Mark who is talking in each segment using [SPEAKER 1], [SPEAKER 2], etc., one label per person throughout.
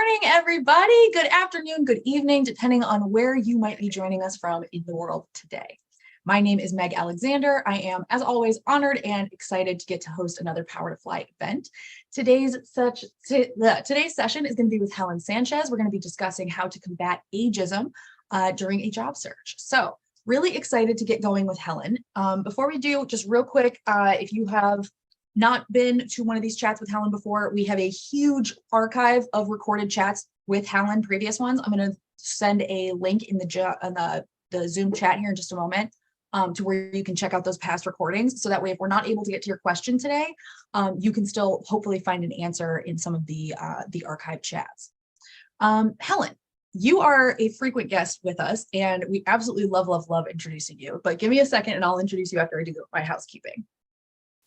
[SPEAKER 1] morning, everybody. Good afternoon, good evening, depending on where you might be joining us from in the world today. My name is Meg Alexander. I am, as always, honored and excited to get to host another Power to Fly event. Today's session is going to be with Helen Sanchez. We're going to be discussing how to combat ageism during a job search. So really excited to get going with Helen. Before we do, just real quick, if you have not been to one of these chats with Helen before, we have a huge archive of recorded chats with Helen, previous ones. I'm going to send a link in the Zoom chat here in just a moment to where you can check out those past recordings. So that way, if we're not able to get to your question today, you can still hopefully find an answer in some of the archive chats. Helen, you are a frequent guest with us, and we absolutely love introducing you. But give me a second, and I'll introduce you after I do my housekeeping.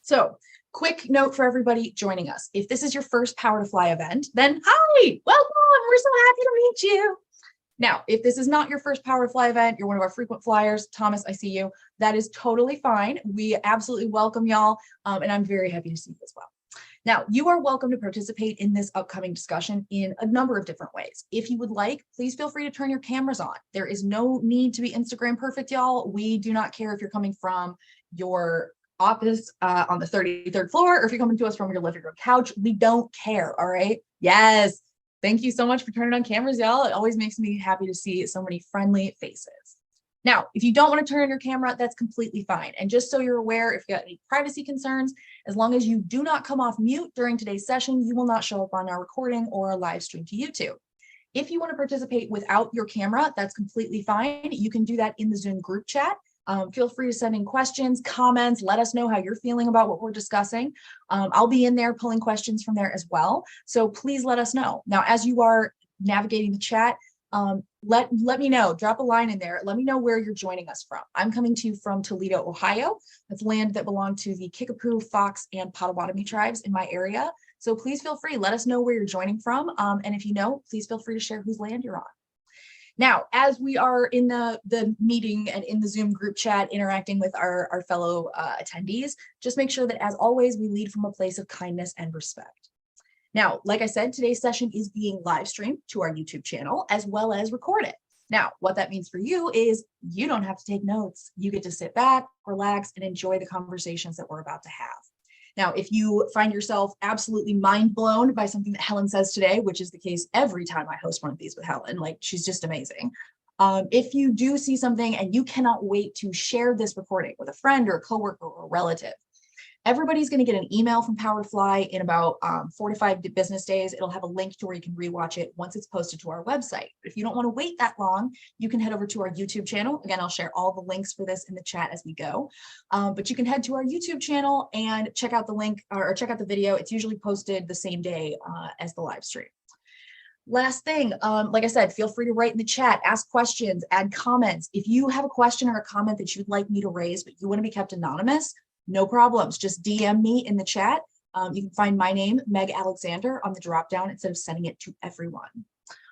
[SPEAKER 1] So, quick note for everybody joining us. If this is your first Power to Fly event, then hi, welcome. We're so happy to meet you. Now, if this is not your first Power to Fly event, you're one of our frequent flyers, Thomas, I see you. That is totally fine. We absolutely welcome y'all, and I'm very happy to see you as well. Now, you are welcome to participate in this upcoming discussion in a number of different ways. If you would like, please feel free to turn your cameras on. There is no need to be Instagram perfect, y'all. We do not care if you're coming from your office on the 33rd floor, or if you're coming to us from your living room couch. We don't care. All right. Yes. Thank you so much for turning on cameras, y'all. It always makes me happy to see so many friendly faces. Now, if you don't want to turn on your camera, that's completely fine. And just so you're aware, if you got any privacy concerns, as long as you do not come off mute during today's session, you will not show up on our recording or our live stream to YouTube. If you want to participate without your camera, that's completely fine. You can do that in the Zoom group chat. Feel free to send in questions, comments, let us know how you're feeling about what we're discussing. I'll be in there pulling questions from there as well. So please let us know. Now, as you are navigating the chat, let me know, drop a line in there. Let me know where you're joining us from. I'm coming to you from Toledo, Ohio. That's land that belonged to the Kickapoo, Fox, and Potawatomi tribes in my area. So please feel free, let us know where you're joining from. And if you know, please feel free to share whose land you're on. Now, as we are in the meeting and in the Zoom group chat interacting with our fellow attendees, just make sure that, as always, we lead from a place of kindness and respect. Now, like I said, today's session is being live streamed to our YouTube channel as well as recorded. Now, what that means for you is you don't have to take notes. You get to sit back, relax, and enjoy the conversations that we're about to have. Now, if you find yourself absolutely mind blown by something that Helen says today, which is the case every time I host one of these with Helen, like she's just amazing. If you do see something and you cannot wait to share this recording with a friend or a coworker or a relative, everybody's going to get an email from Power to Fly in about 4 to 5 business days. It'll have a link to where you can rewatch it once it's posted to our website. If you don't want to wait that long, you can head over to our YouTube channel. Again, I'll share all the links for this in the chat as we go. But you can head to our YouTube channel and check out the link or check out the video. It's usually posted the same day as the live stream. Last thing, like I said, feel free to write in the chat, ask questions, add comments. If you have a question or a comment that you'd like me to raise, but you want to be kept anonymous, no problems. Just DM me in the chat. You can find my name, Meg Alexander, on the drop down instead of sending it to everyone.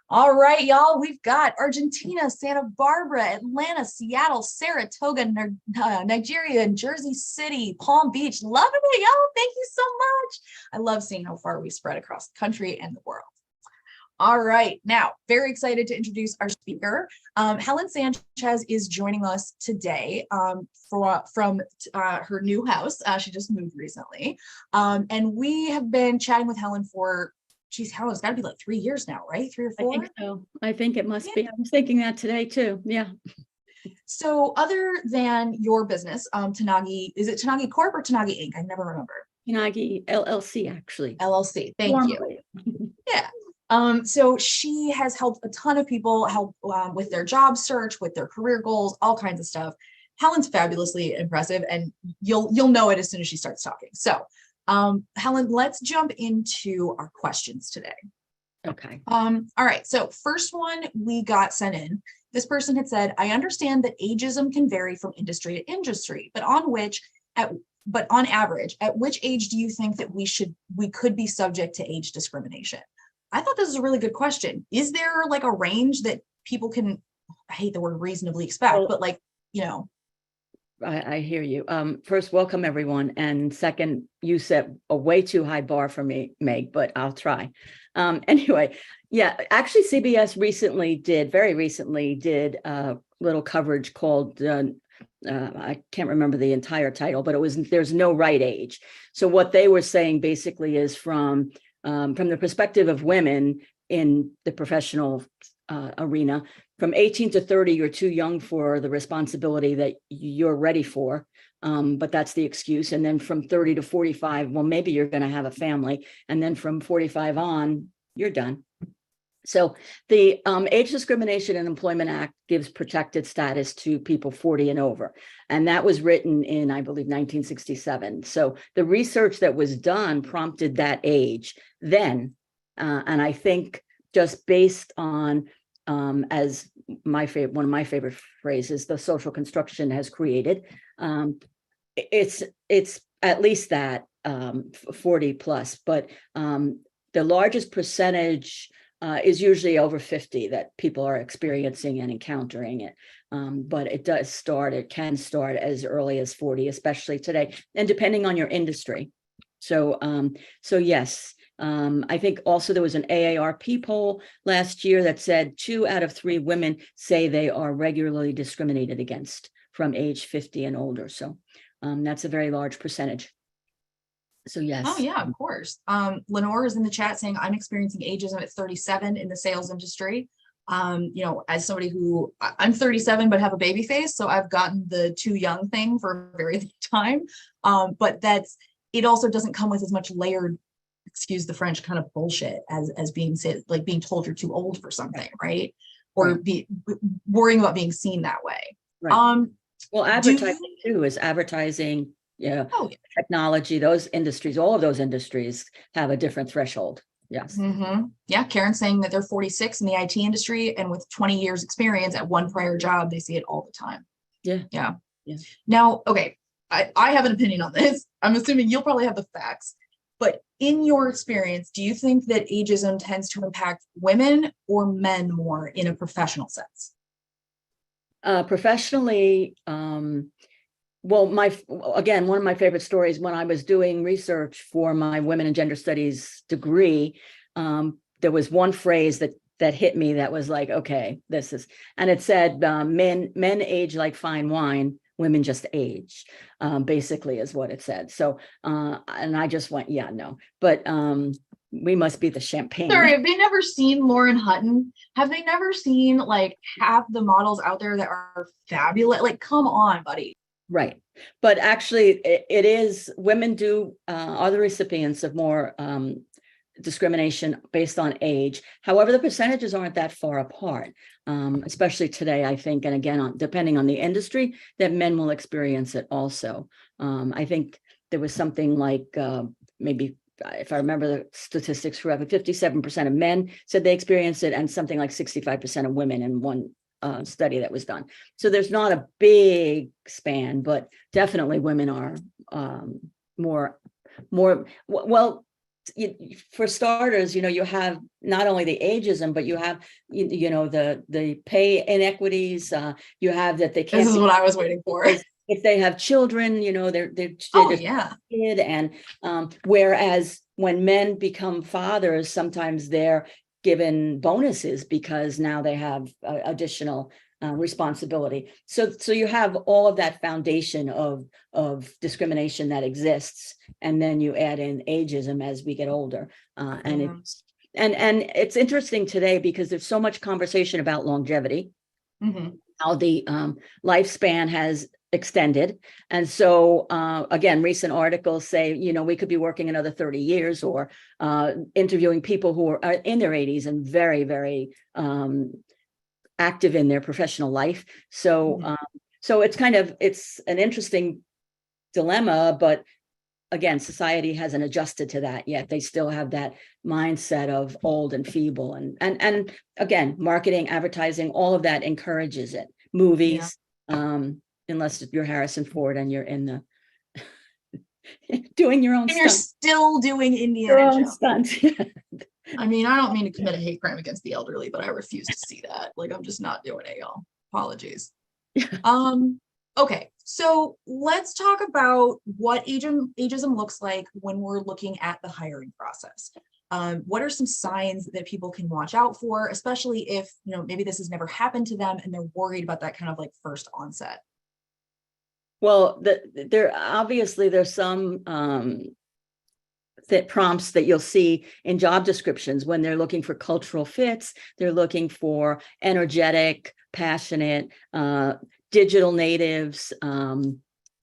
[SPEAKER 1] All right, y'all, we've got Argentina, Santa Barbara, Atlanta, Seattle, Saratoga, Nigeria, and Jersey City, Palm Beach. Loving it, y'all. Thank you so much. I love seeing how far we spread across the country and the world. All right, now, very excited to introduce our speaker. Helen Sanchez is joining us today from her new house. She just moved recently. And we have been chatting with Helen for, geez, Helen, it's got to be like 3 years now, right? 3 or 4?
[SPEAKER 2] I think so. I think it must be. I was thinking that today too. Yeah.
[SPEAKER 1] So other than your business, Tanagui, is it Tanagui Corp or Tanagui Inc? I never remember.
[SPEAKER 2] Tanagui LLC, actually.
[SPEAKER 1] LLC, thank you. Yeah. So she has helped a ton of people with their job search, with their career goals, all kinds of stuff. Helen's fabulously impressive, and you'll know it as soon as she starts talking. So, Helen, let's jump into our questions today.
[SPEAKER 2] Okay.
[SPEAKER 1] All right. So first one we got sent in. This person had said, "I understand that ageism can vary from industry to industry, but on average, at which age do you think that we could be subject to age discrimination?" I thought this was a really good question. Is there like a range that people can, I hate the word reasonably expect, but like, you know.
[SPEAKER 3] I hear you. First, welcome everyone. And second, you set a way too high bar for me, Meg, but I'll try. Anyway, yeah, actually CBS very recently did a little coverage called, I can't remember the entire title, but it was There's No Right Age. So what they were saying basically is from the perspective of women in the professional arena, from 18 to 30, you're too young for the responsibility that you're ready for. But that's the excuse. And then from 30 to 45, well, maybe you're going to have a family. And then from 45 on, you're done. So the Age Discrimination in Employment Act gives protected status to people 40 and over. And that was written in, I believe, 1967. So the research that was done prompted that age then. And I think just based on, as one of my favorite phrases, the social construction has created, it's at least that 40 plus, but the largest percentage is usually over 50 that people are experiencing and encountering it. But it can start as early as 40, especially today, and depending on your industry. So yes, I think also there was an AARP poll last year that said 2 out of 3 women say they are regularly discriminated against from age 50 and older. So that's a very large percentage. So yes.
[SPEAKER 1] Oh yeah, of course. Lenore is in the chat saying I'm experiencing ageism at 37 in the sales industry. As somebody who I'm 37 but have a baby face, so I've gotten the too young thing for a very long time. But it also doesn't come with as much layered, excuse the French, kind of bullshit as being said, like being told you're too old for something, right? Or worrying about being seen that way.
[SPEAKER 3] Right. Well, advertising too is advertising. Yeah.
[SPEAKER 1] Oh, yeah.
[SPEAKER 3] Technology, those industries, all of those industries have a different threshold. Yes.
[SPEAKER 1] Mm-hmm. Yeah. Karen's saying that they're 46 in the IT industry, and with 20 years experience at one prior job, they see it all the time.
[SPEAKER 3] Yeah.
[SPEAKER 1] Yeah.
[SPEAKER 3] Yeah.
[SPEAKER 1] Now, okay, I have an opinion on this. I'm assuming you'll probably have the facts, but in your experience, do you think that ageism tends to impact women or men more in a professional sense?
[SPEAKER 3] Professionally, well, one of my favorite stories when I was doing research for my women and gender studies degree, there was one phrase that hit me that was like, okay, and it said, men age like fine wine, women just age, basically is what it said. So, and I just went, yeah, no, but we must be the champagne.
[SPEAKER 1] Sorry, have they never seen Lauren Hutton? Have they never seen like half the models out there that are fabulous? Like, come on, buddy.
[SPEAKER 3] Right. But actually, it is, women are the recipients of more discrimination based on age. However, the percentages aren't that far apart, especially today, I think. And again, depending on the industry, that men will experience it also. I think there was something like maybe, if I remember the statistics correctly, 57% of men said they experienced it, and something like 65% of women in one study that was done. So there's not a big span, but definitely women are more well. For starters, you have not only the ageism, but you have the pay inequities. You have that they can't.
[SPEAKER 1] This is what I was waiting for.
[SPEAKER 3] If they have children, they're
[SPEAKER 1] yeah.
[SPEAKER 3] kid, and whereas when men become fathers, sometimes they're given bonuses because now they have additional responsibility. So you have all of that foundation of discrimination that exists, and then you add in ageism as we get older, and it's interesting today because there's so much conversation about longevity, how the lifespan has extended. And so again, recent articles say, we could be working another 30 years, or interviewing people who are in their 80s and very, very active in their professional life. So so it's an interesting dilemma, but again, society hasn't adjusted to that yet. They still have that mindset of old and feeble, and again, marketing, advertising, all of that encourages it. Movies, unless you're Harrison Ford and you're in the doing your own
[SPEAKER 1] and
[SPEAKER 3] stunt.
[SPEAKER 1] You're still doing Indiana Jones
[SPEAKER 3] stunts.
[SPEAKER 1] I mean, I don't mean to commit a hate crime against the elderly, but I refuse to see that. Like, I'm just not doing it, y'all. Apologies. Okay, so let's talk about what ageism looks like when we're looking at the hiring process. What are some signs that people can watch out for, especially if, maybe this has never happened to them and they're worried about that kind of like first onset?
[SPEAKER 3] Well, there's some that prompts that you'll see in job descriptions when they're looking for cultural fits. They're looking for energetic, passionate, digital natives.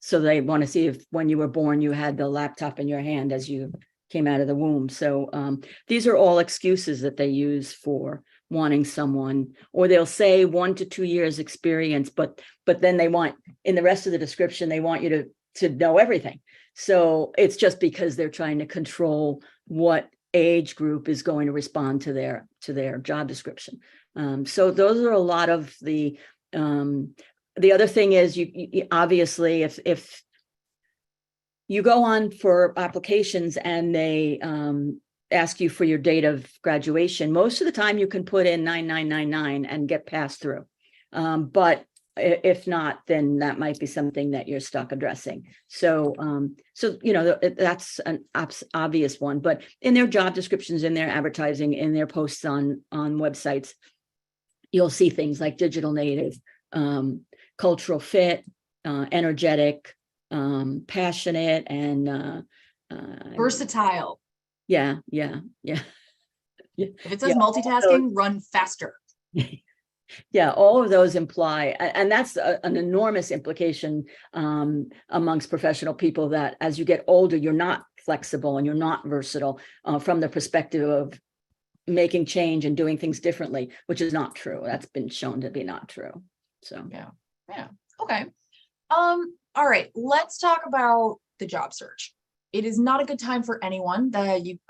[SPEAKER 3] So they want to see if when you were born, you had the laptop in your hand as you came out of the womb. So these are all excuses that they use for wanting someone, or they'll say 1 to 2 years experience, but then they want, in the rest of the description, they want you to know everything. So it's just because they're trying to control what age group is going to respond to their job description. So those are a lot of the other thing is you obviously if you go on for applications and they ask you for your date of graduation, most of the time you can put in 9999 and get passed through. But if not, then that might be something that you're stuck addressing. So that's an obvious one. But in their job descriptions, in their advertising, in their posts on websites, you'll see things like digital native, cultural fit, energetic, passionate, and
[SPEAKER 1] Versatile.
[SPEAKER 3] Yeah.
[SPEAKER 1] If it says multitasking, run faster.
[SPEAKER 3] Yeah, all of those imply, and that's an enormous implication amongst professional people, that as you get older, you're not flexible and you're not versatile from the perspective of making change and doing things differently, which is not true. That's been shown to be not true. So
[SPEAKER 1] yeah. Okay. All right, let's talk about the job search. It is not a good time for anyone.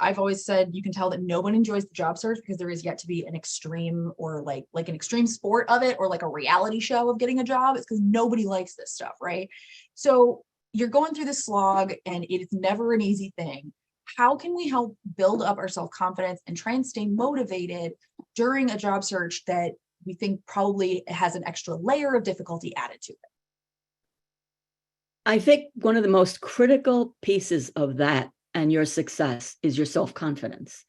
[SPEAKER 1] I've always said you can tell that no one enjoys the job search because there is yet to be an extreme, or like an extreme sport of it, or like a reality show of getting a job. It's because nobody likes this stuff, right? So you're going through this slog and it is never an easy thing. How can we help build up our self-confidence and try and stay motivated during a job search that we think probably has an extra layer of difficulty added to it?
[SPEAKER 3] I think one of the most critical pieces of that and your success is your self-confidence.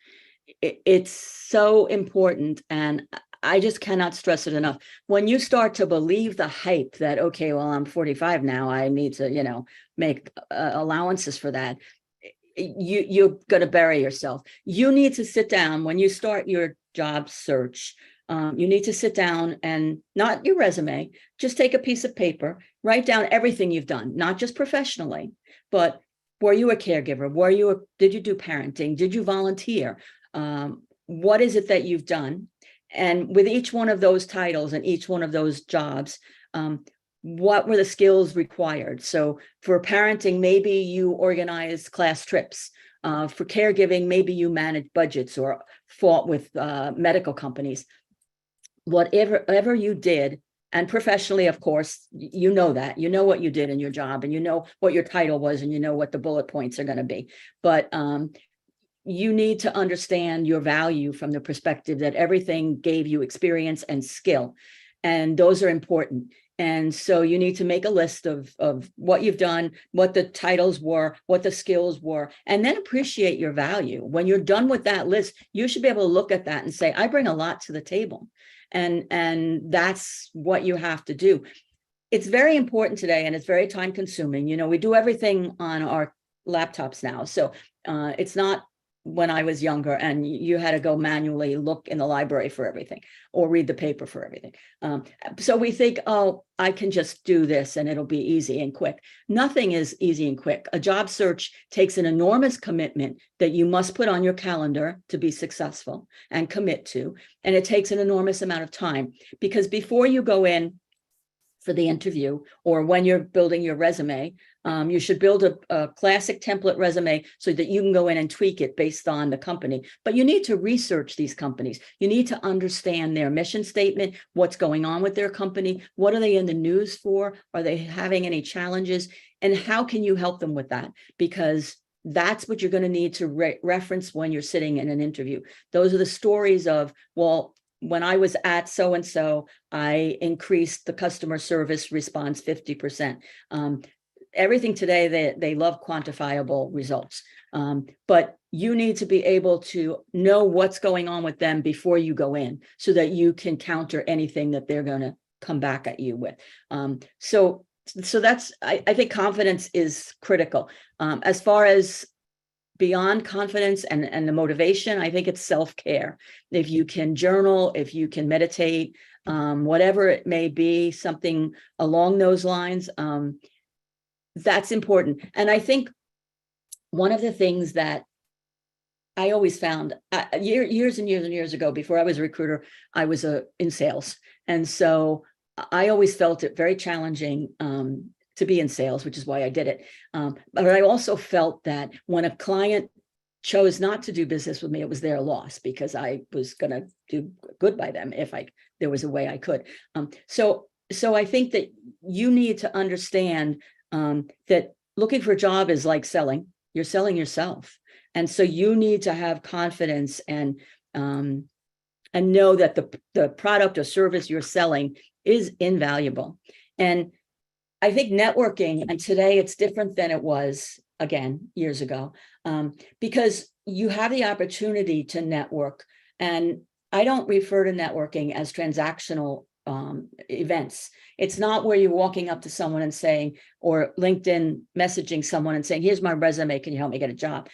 [SPEAKER 3] It's so important, and I just cannot stress it enough. When you start to believe the hype that, okay, well, I'm 45 now, I need to, make allowances for that, you're going to bury yourself. You need to sit down when you start your job search. You need to sit down and, not your resume, just take a piece of paper, write down everything you've done, not just professionally, but were you a caregiver? Did you do parenting? Did you volunteer? What is it that you've done? And with each one of those titles and each one of those jobs, what were the skills required? So for parenting, maybe you organized class trips. For caregiving, maybe you managed budgets or fought with medical companies. Whatever you did, and professionally, of course, you know what you did in your job, and you know what your title was, and you know what the bullet points are going to be. But you need to understand your value from the perspective that everything gave you experience and skill, and those are important. And so you need to make a list of what you've done, what the titles were, what the skills were, and then appreciate your value. When you're done with that list, you should be able to look at that and say, I bring a lot to the table. And that's what you have to do. It's very important today, and it's very time consuming. We do everything on our laptops now. So it's not when I was younger and you had to go manually look in the library for everything or read the paper for everything. So we think, oh, I can just do this and it'll be easy and quick. Nothing is easy and quick. A job search takes an enormous commitment that you must put on your calendar to be successful and commit to. And it takes an enormous amount of time, because before you go in for the interview, or when you're building your resume, you should build a classic template resume so that you can go in and tweak it based on the company. But you need to research these companies. You need to understand their mission statement, what's going on with their company, what are they in the news for, are they having any challenges, and how can you help them with that? Because that's what you're going to need to reference when you're sitting in an interview. Those are the stories of, well, when I was at so-and-so, I increased the customer service response 50%. Everything today, they love quantifiable results. But you need to be able to know what's going on with them before you go in so that you can counter anything that they're going to come back at you with. So that's, I think confidence is critical. As far as beyond confidence and the motivation, I think it's self-care. If you can journal, if you can meditate, whatever it may be, something along those lines, that's important. And I think one of the things that I always found years and years ago, before I was a recruiter, I was in sales. And so I always felt it very challenging to be in sales, which is why I did it. But I also felt that when a client chose not to do business with me, it was their loss because I was going to do good by them if there was a way I could. So I think that you need to understand that looking for a job is like selling. You're selling yourself. And so you need to have confidence and know that the product or service you're selling is invaluable. And I think networking, and today it's different than it was, again, years ago, because you have the opportunity to network. And I don't refer to networking as transactional events. It's not where you're walking up to someone and saying, or LinkedIn messaging someone and saying, here's my resume, can you help me get a job?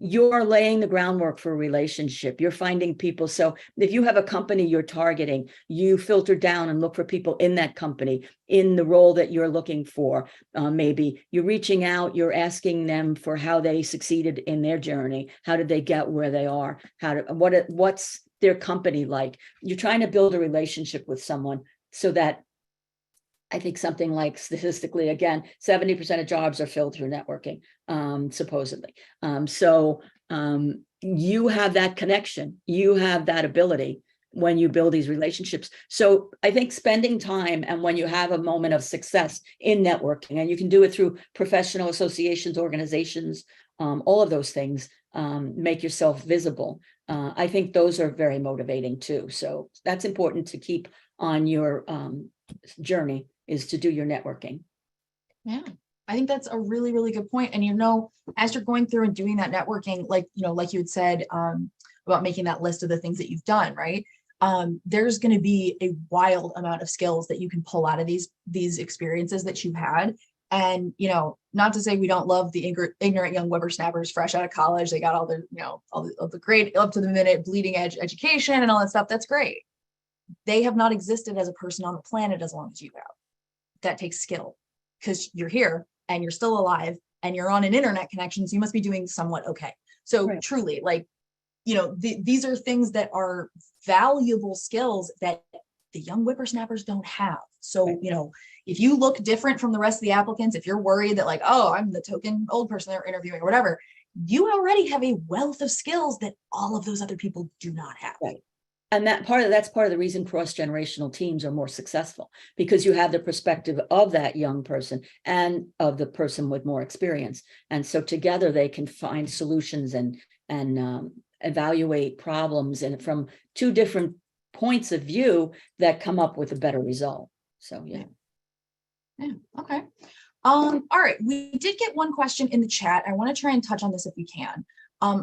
[SPEAKER 3] You're laying the groundwork for a relationship. You're finding people. So if you have a company you're targeting, you filter down and look for people in that company, in the role that you're looking for. Maybe you're reaching out, you're asking them for how they succeeded in their journey. How did they get where they are? What's their company like? You're trying to build a relationship with someone so that I think something like statistically, again, 70% of jobs are filled through networking, supposedly. So you have that connection, you have that ability when you build these relationships. So I think spending time, and when you have a moment of success in networking, and you can do it through professional associations, organizations, all of those things, make yourself visible. I think those are very motivating too. So that's important to keep on your journey, is to do your networking.
[SPEAKER 1] Yeah, I think that's a really, really good point. And, as you're going through and doing that networking, like you had said about making that list of the things that you've done, right? There's going to be a wild amount of skills that you can pull out of these experiences that you've had. And, not to say we don't love the ignorant young whippersnappers fresh out of college. They got all the, all the great up to the minute bleeding edge education and all that stuff. That's great. They have not existed as a person on the planet as long as you have. That takes skill, because you're here and you're still alive and you're on an internet connection. So you must be doing somewhat okay. So right. Truly, these are things that are valuable skills that the young whippersnappers don't have. So, right. If you look different from the rest of the applicants, if you're worried that I'm the token old person they're interviewing or whatever, you already have a wealth of skills that all of those other people do not have.
[SPEAKER 3] Right. And that's part of the reason cross-generational teams are more successful, because you have the perspective of that young person and of the person with more experience. And so together they can find solutions and evaluate problems, and from two different points of view that come up with a better result. So, yeah.
[SPEAKER 1] Okay. All right. We did get one question in the chat. I want to try and touch on this if we can.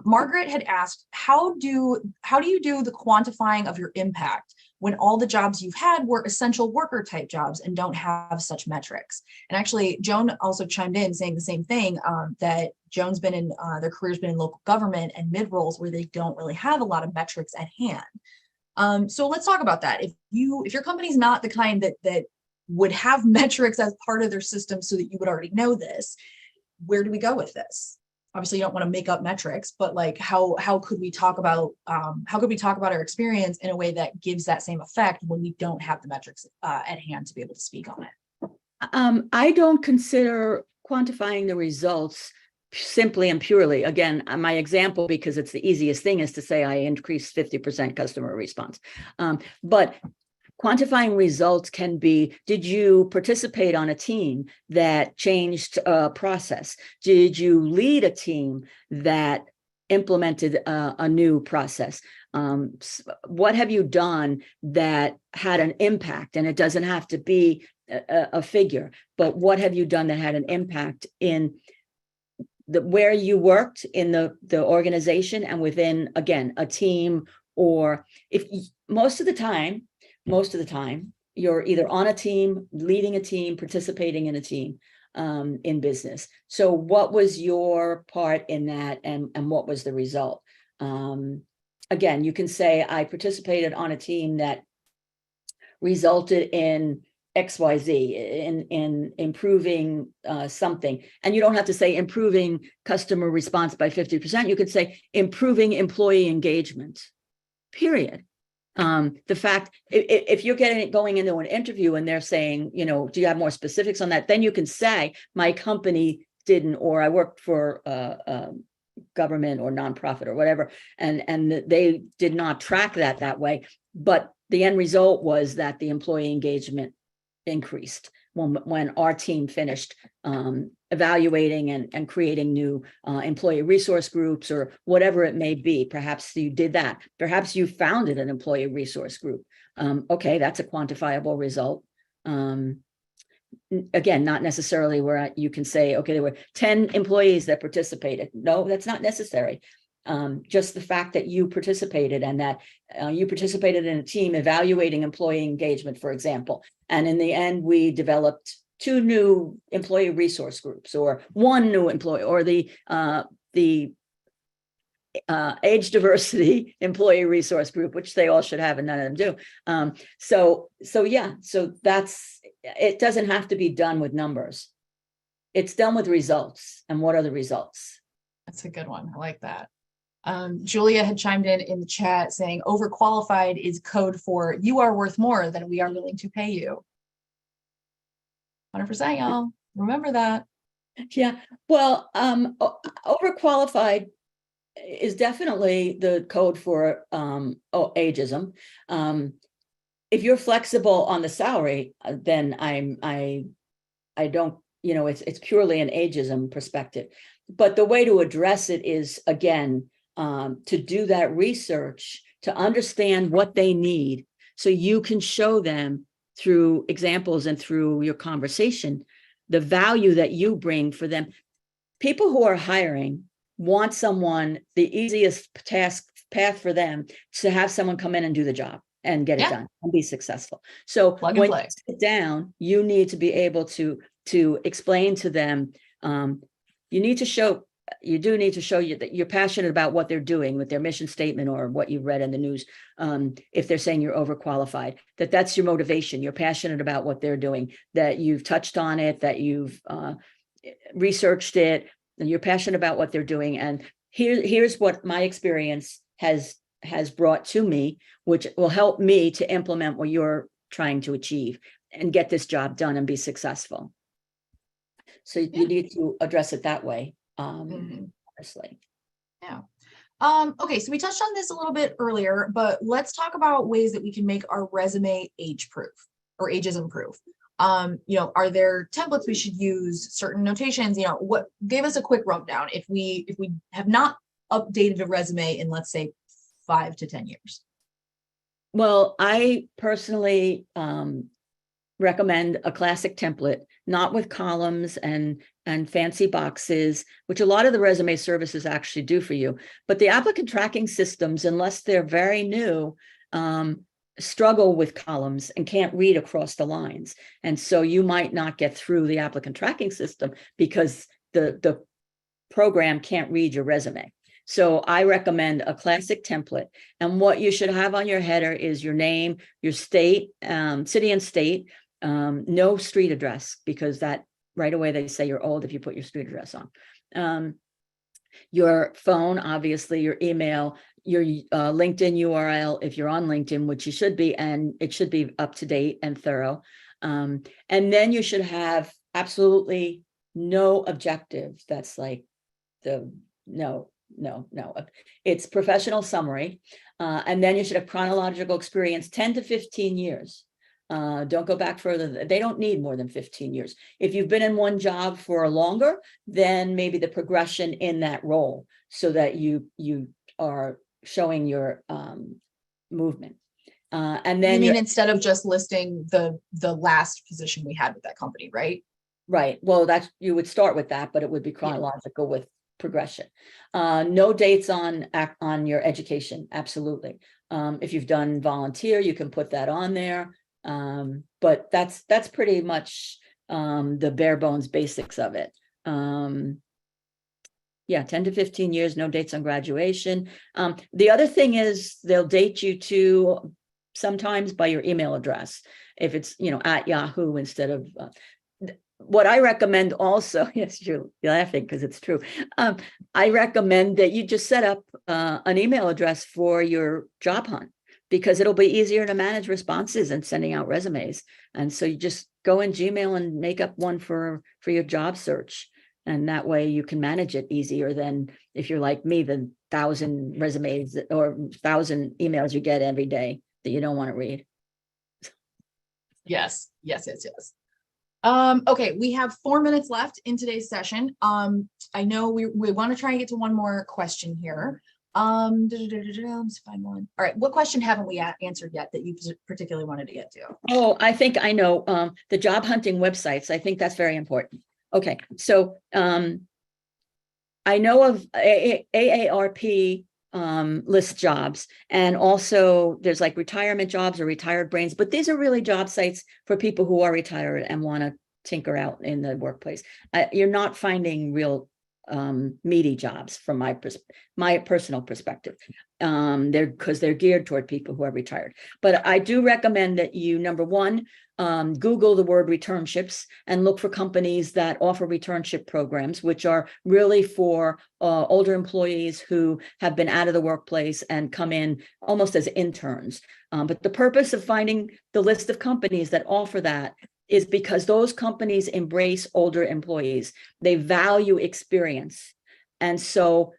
[SPEAKER 1] Margaret had asked, how do you do the quantifying of your impact when all the jobs you've had were essential worker type jobs and don't have such metrics? And actually, Joan also chimed in saying the same thing, that Joan's been in, their career's been in local government and mid roles where they don't really have a lot of metrics at hand. So let's talk about that. If your company's not the kind that would have metrics as part of their system so that you would already know this, where do we go with this? Obviously, you don't want to make up metrics, but how could we talk about our experience in a way that gives that same effect when we don't have the metrics at hand to be able to speak on it?
[SPEAKER 3] I don't consider quantifying the results simply and purely. Again, my example, because it's the easiest thing, is to say I increased 50% customer response. But quantifying results can be, did you participate on a team that changed a process? Did you lead a team that implemented a new process. What have you done that had an impact? And it doesn't have to be a figure, but what have you done that had an impact in where you worked in the organization and within, again, a team, or if most of the time, you're either on a team, leading a team, participating in a team in business. So what was your part in that, and what was the result? Again, you can say, I participated on a team that resulted in XYZ, in improving something. And you don't have to say improving customer response by 50%. You could say improving employee engagement, period. The fact, if you're going into an interview and they're saying, do you have more specifics on that? Then you can say, my company didn't, or I worked for government or nonprofit or whatever, and they did not track that way. But the end result was that the employee engagement increased when our team finished evaluating and creating new employee resource groups, or whatever it may be. Perhaps you did that. Perhaps you founded an employee resource group. Okay, that's a quantifiable result. Again, not necessarily where you can say, okay, there were 10 employees that participated. No, that's not necessary. Just the fact that you participated, and that you participated in a team evaluating employee engagement, for example. And in the end, we developed 2 new employee resource groups, or 1 new employee, or the age diversity employee resource group, which they all should have and none of them do. So that's, it doesn't have to be done with numbers. It's done with results. And what are the results?
[SPEAKER 1] That's a good one. I like that. Julia had chimed in the chat saying overqualified is code for you are worth more than we are willing to pay you. 100%, y'all. Remember that.
[SPEAKER 3] Yeah. Well, overqualified is definitely the code for ageism. If you're flexible on the salary, then I don't, it's purely an ageism perspective. But the way to address it is, again, to do that research, to understand what they need, so you can show them through examples and through your conversation the value that you bring for them. People who are hiring want someone, the easiest path for them to have someone come in and do the job and get it done and be successful. So when you sit down, you need to be able to explain to them, you do need to show you that you're passionate about what they're doing with their mission statement, or what you've read in the news. If they're saying you're overqualified, that's your motivation. You're passionate about what they're doing, that you've touched on it, that you've researched it, and you're passionate about what they're doing. And here's what my experience has brought to me, which will help me to implement what you're trying to achieve and get this job done and be successful. So you need to address it that way. Honestly.
[SPEAKER 1] Yeah. Okay, so we touched on this a little bit earlier, but let's talk about ways that we can make our resume age proof or ageism proof. Are there templates we should use, certain notations? What, give us a quick rundown if we have not updated a resume in, let's say, 5 to 10 years.
[SPEAKER 3] Well, I personally recommend a classic template, not with columns and fancy boxes, which a lot of the resume services actually do for you. But the applicant tracking systems, unless they're very new, struggle with columns and can't read across the lines. And so you might not get through the applicant tracking system because the program can't read your resume. So I recommend a classic template. And what you should have on your header is your name, your state, city and state, no street address, because that right away they say you're old if you put your street address on. Your phone, obviously, your email, your LinkedIn URL, if you're on LinkedIn, which you should be, and it should be up to date and thorough. And then you should have absolutely no objective. That's like no. It's professional summary. And then you should have chronological experience, 10 to 15 years. Don't go back further. They don't need more than 15 years. If you've been in one job for longer, then maybe the progression in that role. so that you are showing your movement. And then
[SPEAKER 1] You mean instead of just listing the last position we had with that company, right?
[SPEAKER 3] right. Well, that's, you would start with that, but it would be chronological with progression. No dates on your education. Absolutely. If you've done volunteer, you can put that on there. But that's pretty much the bare bones basics of it. Yeah, 10 to 15 years, no dates on graduation. The other thing is they'll date you to sometimes by your email address. If it's, at Yahoo instead of, what I recommend also, yes, you're laughing because it's true. I recommend that you just set up an email address for your job hunt, because it'll be easier to manage responses and sending out resumes. And so you just go in Gmail and make up one for your job search. And that way you can manage it easier than if you're like me, the 1,000 resumes or 1,000 emails you get every day that you don't want to read.
[SPEAKER 1] Yes. Okay, we have 4 minutes left in today's session. I know we want to try and get to one more question here. Let's find one. All right, what question haven't we answered yet that you particularly wanted to get to?
[SPEAKER 3] Oh, I think I know. The job hunting websites. I think that's very important. Okay, so I know of AARP lists jobs, and also there's like retirement jobs or retired brains, but these are really job sites for people who are retired and want to tinker out in the workplace. You're not finding real meaty jobs from my personal perspective. They're geared toward people who are retired. But I do recommend that you, number one, Google the word returnships and look for companies that offer returnship programs, which are really for older employees who have been out of the workplace and come in almost as interns. But the purpose of finding the list of companies that offer that is because those companies embrace older employees. They value experience. And so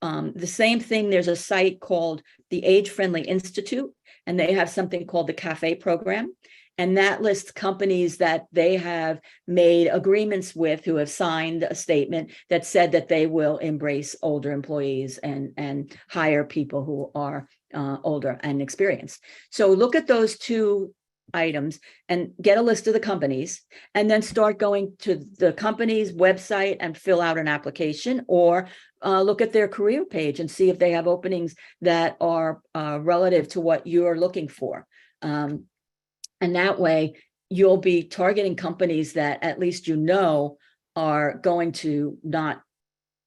[SPEAKER 3] the same thing, there's a site called the Age Friendly Institute, and they have something called the CAFE program. And that lists companies that they have made agreements with, who have signed a statement that said that they will embrace older employees and hire people who are older and experienced. So look at those two items and get a list of the companies, and then start going to the company's website and fill out an application, or look at their career page and see if they have openings that are relative to what you're looking for. And that way you'll be targeting companies that at least are going to not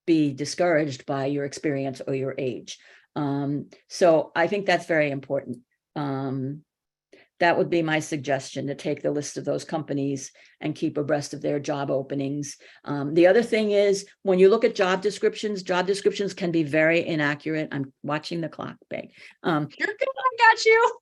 [SPEAKER 3] be discouraged by your experience or your age. So I think that's very important. That would be my suggestion, to take the list of those companies and keep abreast of their job openings. The other thing is, when you look at job descriptions can be very inaccurate. I'm watching the clock, Meg.
[SPEAKER 1] You're good, I got you.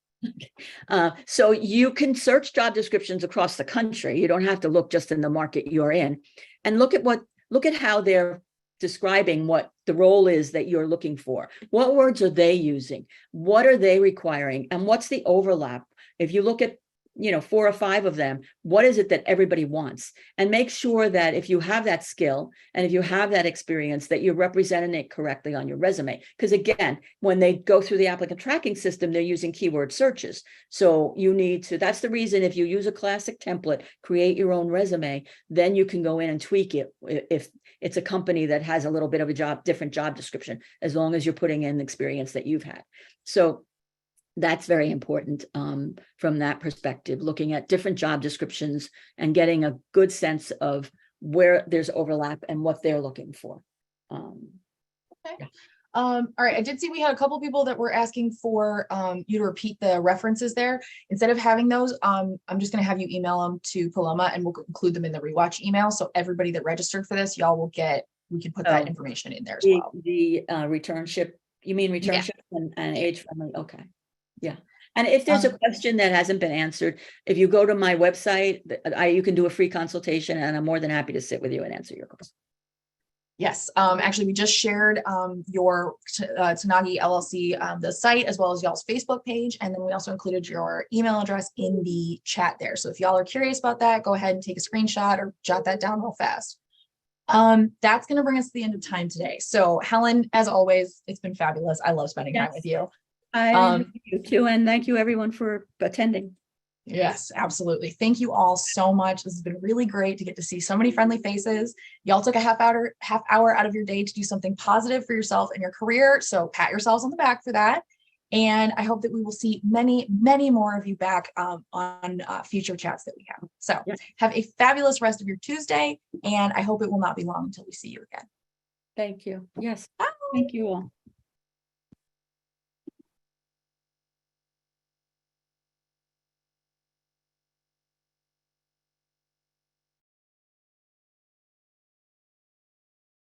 [SPEAKER 3] So you can search job descriptions across the country. You don't have to look just in the market you're in, and look at how they're describing what the role is that you're looking for. What words are they using? What are they requiring? And what's the overlap? If you look at, 4 or 5 of them, what is it that everybody wants? And make sure that if you have that skill and if you have that experience, that you're representing it correctly on your resume. Because again, when they go through the applicant tracking system, they're using keyword searches. So you need to, that's the reason, if you use a classic template, create your own resume, then you can go in and tweak it if it's a company that has a little bit of a different job description, as long as you're putting in the experience that you've had. So that's very important from that perspective, looking at different job descriptions and getting a good sense of where there's overlap and what they're looking for.
[SPEAKER 1] Okay. All right, I did see we had a couple people that were asking for you to repeat the references there. Instead of having those, I'm just going to have you email them to Paloma, and we'll include them in the rewatch email. So everybody that registered for this, y'all will get, we can put that information in there as well.
[SPEAKER 3] The returnship, you mean returnship?
[SPEAKER 1] Yeah.
[SPEAKER 3] and age friendly? Okay. Yeah. And if there's a question that hasn't been answered, if you go to my website, you can do a free consultation, and I'm more than happy to sit with you and answer your question.
[SPEAKER 1] Yes, actually, we just shared your Tanagui LLC, the site, as well as y'all's Facebook page. And then we also included your email address in the chat there. So if y'all are curious about that, go ahead and take a screenshot or jot that down real fast. That's going to bring us to the end of time today. So Helen, as always, it's been fabulous. I love spending time
[SPEAKER 2] Yes.
[SPEAKER 1] with you.
[SPEAKER 2] I love you too, and thank you everyone for attending.
[SPEAKER 1] Yes, absolutely. Thank you all so much. This has been really great to get to see so many friendly faces. Y'all took a half hour out of your day to do something positive for yourself and your career. So pat yourselves on the back for that. And I hope that we will see many, many more of you back on future chats that we have. So have a fabulous rest of your Tuesday. And I hope it will not be long until we see you again.
[SPEAKER 2] Thank you. Yes.
[SPEAKER 1] Bye.
[SPEAKER 2] Thank you all.